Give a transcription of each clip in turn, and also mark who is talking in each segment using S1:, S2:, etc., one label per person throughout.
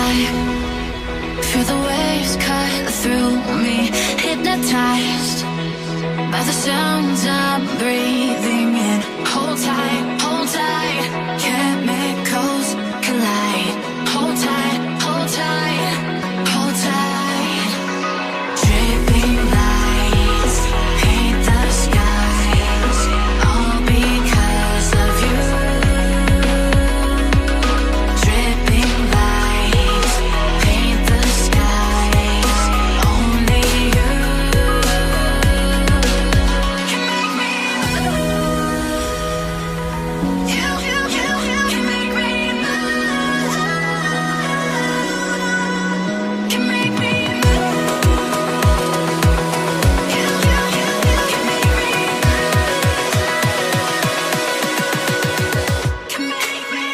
S1: vibe. Feel the waves cut through me, hypnotized by the sounds I'm breathing in. Hold tight, chemicals collide. Hold tight, hold tight, hold tight. Dripping lights paint the skies, all because of you. Dripping lights paint the skies, only you can make me move. You can make me move. Can make me move. You can make me move. Can make me.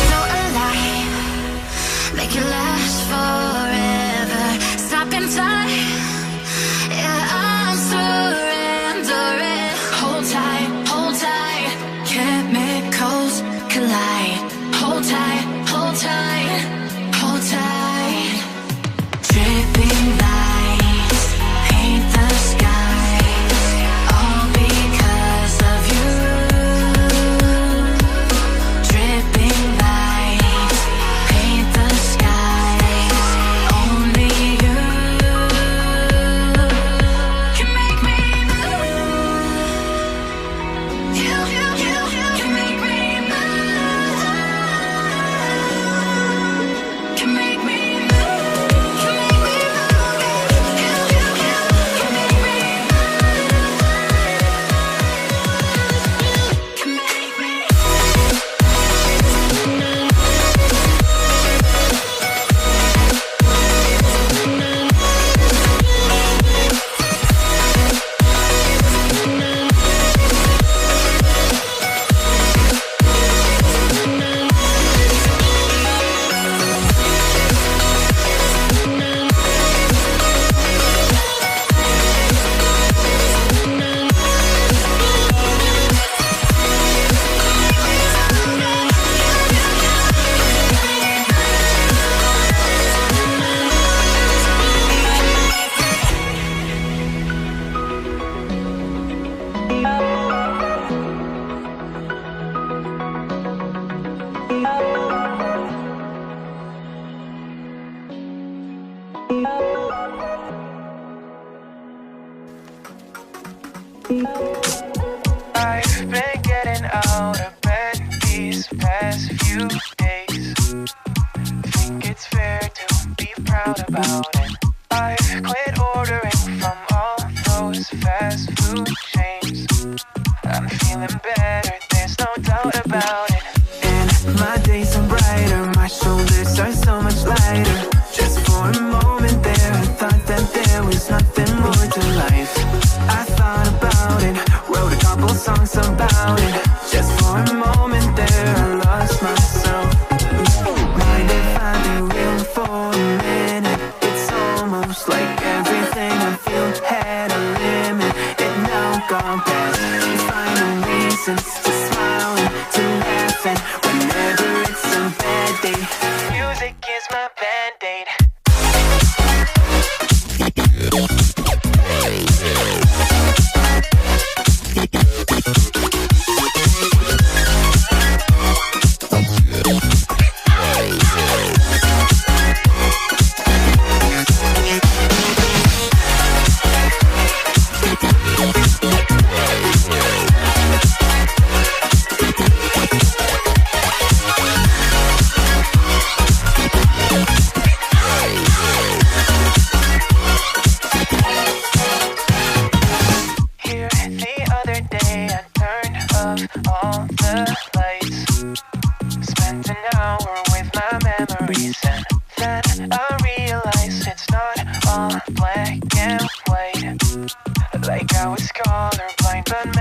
S1: So alive, make it last forever. Stop in time, yeah, I'm surrendering. Hold tight, chemicals collide. Hold tight, hold tight, hold tight. Dripping lights paint the skies, all because of you. Dripping lights paint the skies, only you can make me move. You can make me move. Can make me move. Can make me move. You can make me move. Can make me.
S2: I've been getting out of bed these past few days. Think it's fair to be proud about it. I've quit ordering from all those fast food chains. I'm feeling better, there's no doubt about it. And my days are brighter, my shoulders are so much lighter. Just for a moment there, I thought that there was nothing more to life. I thought about it, wrote a couple songs about it. Just for a moment there, I lost myself. Mind if I be real for a minute? It's almost like everything I feel had a limit. It now gone past. Finding reasons to smile and to laugh at whenever it's a bad day. Music is my band-aid. the lights. Spent an hour with my memories, and then I realized it's not all black and white. Like I was colorblind, but